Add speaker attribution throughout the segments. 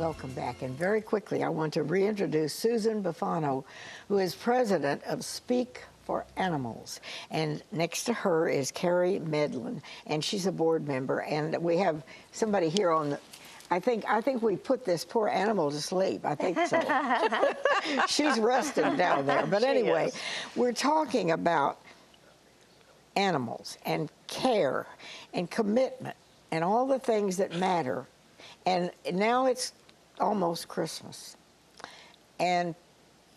Speaker 1: welcome back. And very quickly, I want to reintroduce Susan Bufano, who is president of Speak for Animals. And next to her is Cary Medlin, and she's a board member. And we have somebody here on the, I think we put this poor animal to sleep. I think so. She's resting down there. But anyway, we're talking about animals and care and commitment and all the things that matter. And now it's almost Christmas. And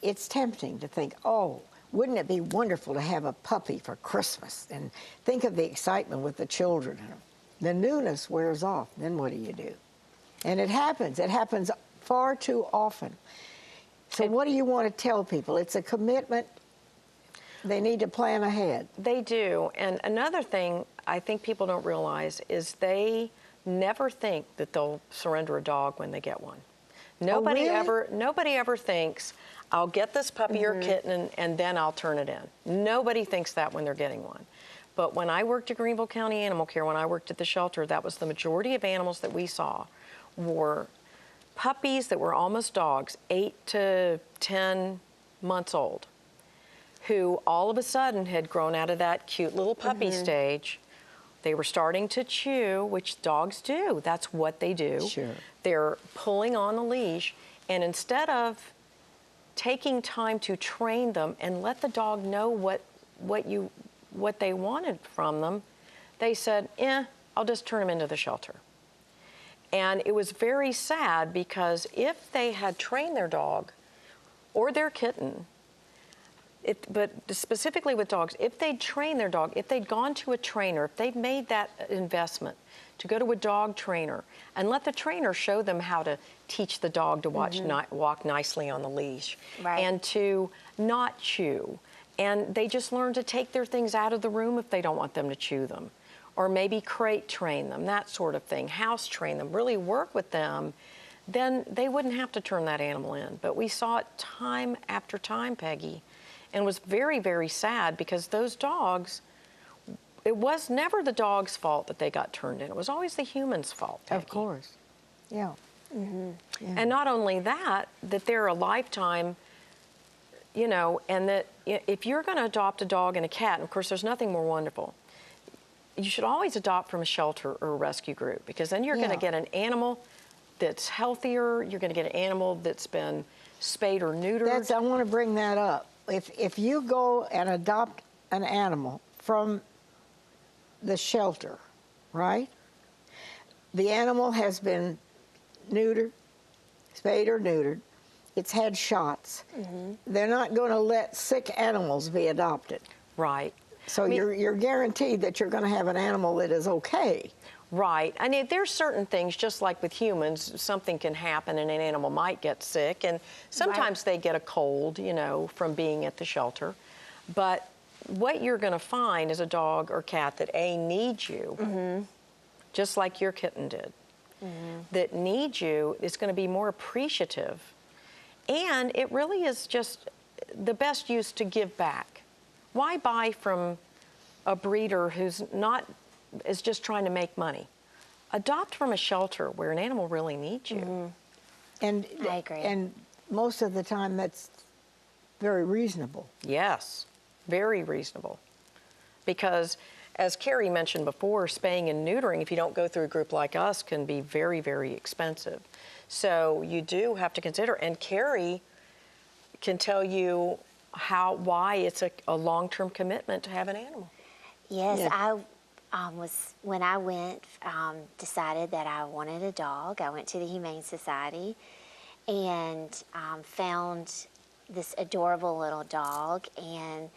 Speaker 1: it's tempting to think, oh, wouldn't it be wonderful to have a puppy for Christmas? And think of the excitement with the children. The newness wears off. Then what do you do? And it happens. It happens far too often. So what do you want to tell people? It's a commitment. They need to plan ahead.
Speaker 2: They do. And another thing I think people don't realize is they never think that they'll surrender a dog when they get one. Nobody ever thinks, I'll get this puppy or kitten and then I'll turn it in. Nobody thinks that when they're getting one. But when I worked at Greenville County Animal Care, when I worked at the shelter, that was the majority of animals that we saw were puppies that were almost dogs, 8 to 10 months old, who all of a sudden had grown out of that cute little puppy stage. They were starting to chew, which dogs do. That's what they do.
Speaker 1: Sure.
Speaker 2: They're pulling on the leash, and instead of taking time to train them and let the dog know what they wanted from them, they said, I'll just turn them into the shelter. And it was very sad because if they had trained their dog or their kitten, but specifically with dogs, if they'd trained their dog, if they'd gone to a trainer, if they'd made that investment to go to a dog trainer and let the trainer show them how to teach the dog to walk nicely on the leash and to not chew. And they just learn to take their things out of the room if they don't want them to chew them. Or maybe crate train them, that sort of thing, house train them, really work with them, then they wouldn't have to turn that animal in. But we saw it time after time, Peggy, and it was very, very sad because those dogs, it was never the dog's fault that they got turned in. It was always the human's fault, Peggy.
Speaker 1: Of course, yeah. Yeah.
Speaker 2: And not only that, that they're a lifetime, you know, and that if you're going to adopt a dog and a cat, and of course there's nothing more wonderful, you should always adopt from a shelter or a rescue group, because then you're going to get an animal that's healthier, you're going to get an animal that's been spayed or neutered.
Speaker 1: I want to bring that up. If you go and adopt an animal from the shelter, right? The animal has been neutered, spayed or neutered. It's had shots. They're not going to let sick animals be adopted.
Speaker 2: Right.
Speaker 1: So you're guaranteed that you're going to have an animal that is okay.
Speaker 2: Right. I mean, there's certain things, just like with humans, something can happen and an animal might get sick, and sometimes they get a cold, you know, from being at the shelter. But what you're going to find is a dog or cat that needs you, just like your kitten did, that needs you, is going to be more appreciative. And it really is just the best use to give back. Why buy from a breeder who's is just trying to make money? Adopt from a shelter where an animal really needs you.
Speaker 1: And
Speaker 3: I agree.
Speaker 1: And most of the time that's very reasonable.
Speaker 2: Yes, very reasonable. Because as Cary mentioned before, spaying and neutering, if you don't go through a group like us, can be very, very expensive. So you do have to consider, and Cary can tell you why it's a long-term commitment to have an animal.
Speaker 3: Yes, I when I went, decided that I wanted a dog. I went to the Humane Society and found this adorable little dog, and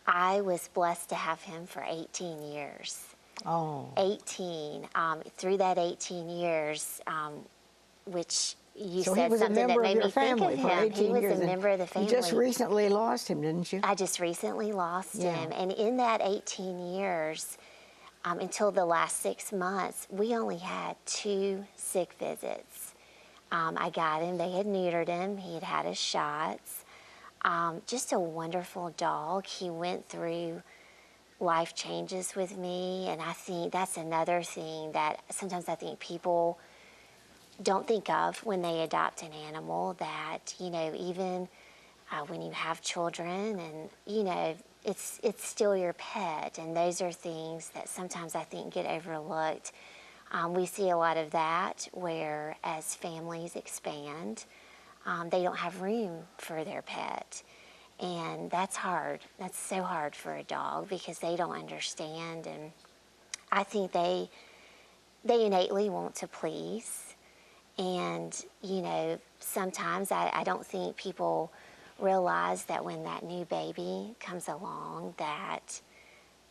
Speaker 3: I was blessed to have him for 18 years.
Speaker 1: Oh.
Speaker 3: 18. Through that 18 years, which you
Speaker 1: So
Speaker 3: said
Speaker 1: he was
Speaker 3: something
Speaker 1: a member
Speaker 3: that made
Speaker 1: of your
Speaker 3: me think
Speaker 1: family
Speaker 3: of
Speaker 1: for
Speaker 3: him.
Speaker 1: 18
Speaker 3: He was
Speaker 1: years.
Speaker 3: a member of the family.
Speaker 1: You just recently lost him, didn't you?
Speaker 3: I just recently lost him. And in that 18 years, until the last 6 months, we only had 2 sick visits. I got him. They had neutered him. He had had his shots. Just a wonderful dog. He went through life changes with me, and I think that's another thing that sometimes I think people don't think of when they adopt an animal, that, you know, even when you have children, and, you know, it's still your pet, and those are things that sometimes I think get overlooked. We see a lot of that where, as families expand, they don't have room for their pet. And that's hard. That's so hard for a dog, because they don't understand. And I think they innately want to please. And, you know, sometimes I don't think people realize that when that new baby comes along, that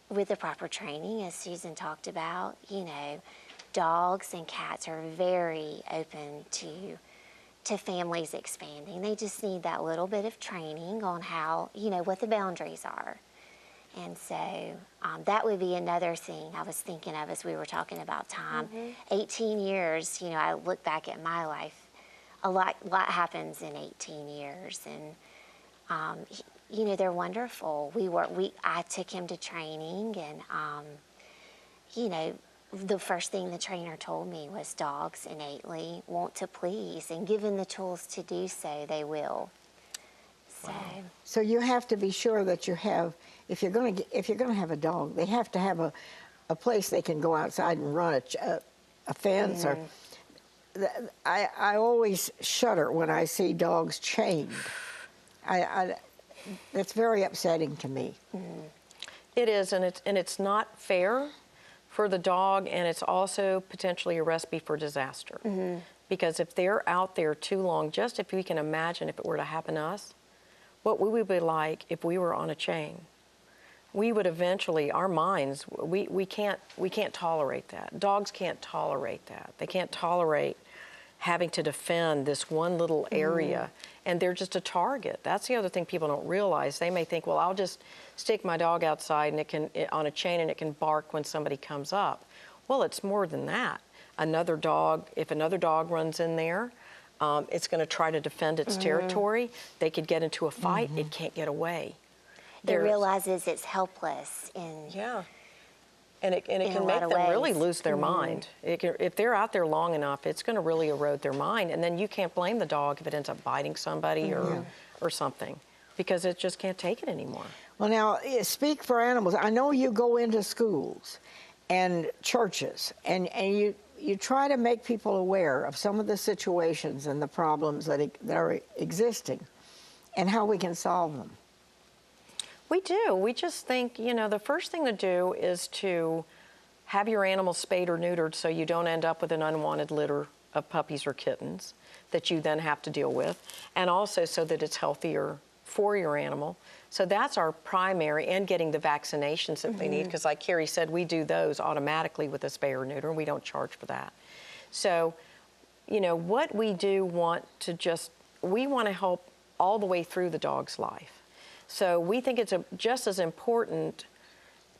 Speaker 3: with the proper training, as Susan talked about, you know, dogs and cats are very open to families expanding. They just need that little bit of training on how, you know, what the boundaries are. And so that would be another thing I was thinking of as we were talking about time. 18 years, you know, I look back at my life, a lot happens in 18 years. And, you know, they're wonderful. I took him to training, and, you know, the first thing the trainer told me was dogs innately want to please, and given the tools to do so, they will.
Speaker 1: So you have to be sure that you have, if you're going to have a dog, they have to have a place they can go outside and run a fence. Or I always shudder when I see dogs chained. That's very upsetting to me.
Speaker 2: It is, and it's not fair for the dog, and it's also potentially a recipe for disaster. Because if they're out there too long, just if we can imagine if it were to happen to us, what we would be like if we were on a chain. We would eventually, our minds, we can't tolerate that. Dogs can't tolerate that. They can't tolerate having to defend this one little area, and they're just a target. That's the other thing people don't realize. They may think, well, I'll just stick my dog outside and it can on a chain, and it can bark when somebody comes up. Well, it's more than that. Another dog, if another dog runs in there, it's going to try to defend its territory. They could get into a fight. It can't get away.
Speaker 3: It realizes it's helpless.
Speaker 2: And it can make them really lose their mind. If they're out there long enough, it's going to really erode their mind. And then you can't blame the dog if it ends up biting somebody or something, because it just can't take it anymore.
Speaker 1: Well, now, Speak for Animals, I know you go into schools and churches, and you try to make people aware of some of the situations and the problems that are existing and how we can solve them.
Speaker 2: We do. We just think, you know, the first thing to do is to have your animal spayed or neutered so you don't end up with an unwanted litter of puppies or kittens that you then have to deal with, and also so that it's healthier for your animal. So that's our primary, and getting the vaccinations that they need, because like Cary said, we do those automatically with a spay or neuter, and we don't charge for that. So, you know, what we do want to we want to help all the way through the dog's life. So we think it's just as important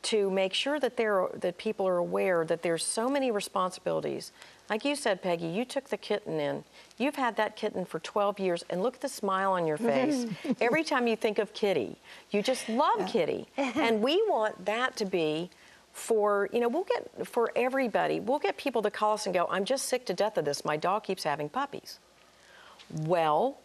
Speaker 2: to make sure that that people are aware that there's so many responsibilities. Like you said, Peggy, you took the kitten in. You've had that kitten for 12 years, and look at the smile on your face. Every time you think of Kitty, you just love Kitty. And we want that to be for, you know, for everybody. We'll get people to call us and go, I'm just sick to death of this. My dog keeps having puppies. Well,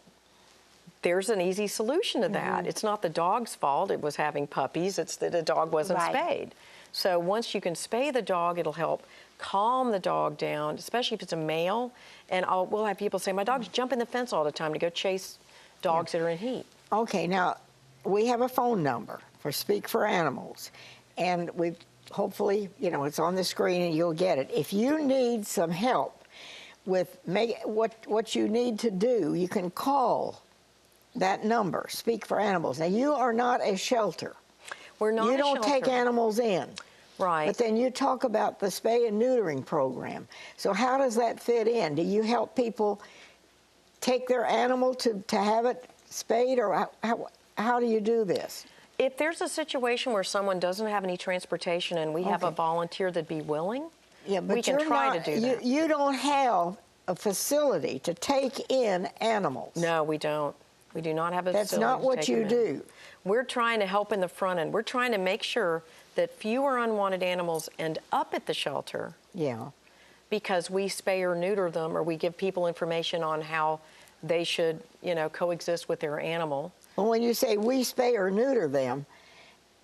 Speaker 2: there's an easy solution to that. It's not the dog's fault it was having puppies. It's that the dog wasn't spayed. So once you can spay the dog, it'll help calm the dog down, especially if it's a male. And we'll have people say, my dog's jumping the fence all the time to go chase dogs that are in heat.
Speaker 1: Okay, now, we have a phone number for Speak for Animals, and we've hopefully, you know, it's on the screen and you'll get it. If you need some help with what you need to do, you can call that number, Speak for Animals. Now, you are not a shelter.
Speaker 2: We're not a shelter.
Speaker 1: You don't take animals in.
Speaker 2: Right.
Speaker 1: But then you talk about the spay and neutering program. So how does that fit in? Do you help people take their animal to have it spayed, or how do you do this?
Speaker 2: If there's a situation where someone doesn't have any transportation and we have a volunteer that'd be willing, but we can try to do that.
Speaker 1: You don't have a facility to take in animals.
Speaker 2: No, we don't. We do not have a facility.
Speaker 1: That's not what you do.
Speaker 2: We're trying to help in the front end. We're trying to make sure that fewer unwanted animals end up at the shelter.
Speaker 1: Yeah.
Speaker 2: because we spay or neuter them, or we give people information on how they should, coexist with their animal.
Speaker 1: Well, when you say we spay or neuter them,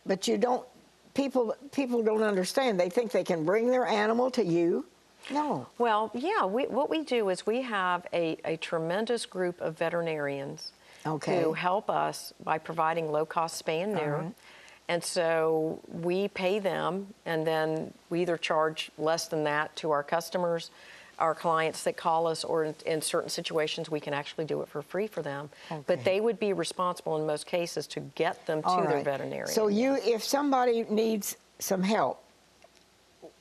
Speaker 1: but you don't, people don't understand. They think they can bring their animal to you. No.
Speaker 2: Well, yeah, what we do is we have a tremendous group of veterinarians who help us by providing low-cost spay and neuter. And so we pay them, and then we either charge less than that to our customers, our clients that call us, or in certain situations we can actually do it for free for them. But they would be responsible in most cases to get them to their veterinarian.
Speaker 1: So if somebody needs some help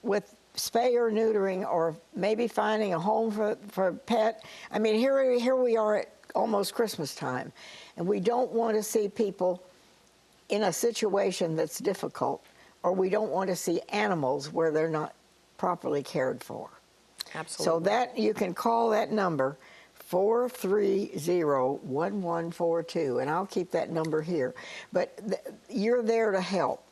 Speaker 1: with spay or neutering, or maybe finding a home for a pet, I mean, here we are at almost Christmas time, and we don't want to see people in a situation that's difficult, or we don't want to see animals where they're not properly cared for.
Speaker 2: Absolutely.
Speaker 1: So that you can call that number, 430-1142, and I'll keep that number here. But you're there to help.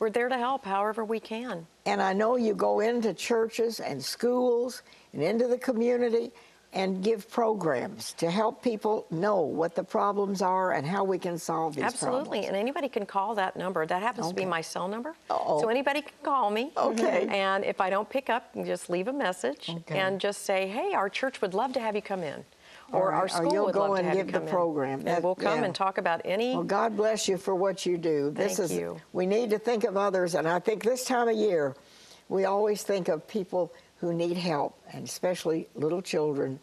Speaker 2: We're there to help however we can.
Speaker 1: And I know you go into churches and schools and into the community and give programs to help people know what the problems are and how we can solve these problems.
Speaker 2: Absolutely, and anybody can call that number. That happens to be my cell number. So anybody can call me.
Speaker 1: Okay.
Speaker 2: And if I don't pick up, you just leave a message and just say, hey, our church would love to have you come in. Or our school would love to have you come in. Or you'll go and give the program. And we'll come and talk about any...
Speaker 1: Well, God bless you for what you do.
Speaker 2: Thank you.
Speaker 1: We need to think of others, and I think this time of year, we always think of people who need help, and especially little children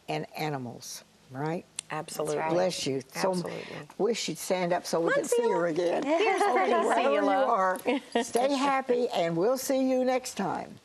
Speaker 1: and animals, right?
Speaker 2: Absolutely.
Speaker 3: That's right.
Speaker 1: Bless you.
Speaker 2: Absolutely.
Speaker 1: So wish you'd stand up so we could see her again.
Speaker 2: Here's
Speaker 1: Okay,
Speaker 2: see
Speaker 1: wherever
Speaker 2: you,
Speaker 1: you
Speaker 2: love.
Speaker 1: are, stay happy, and we'll see you next time.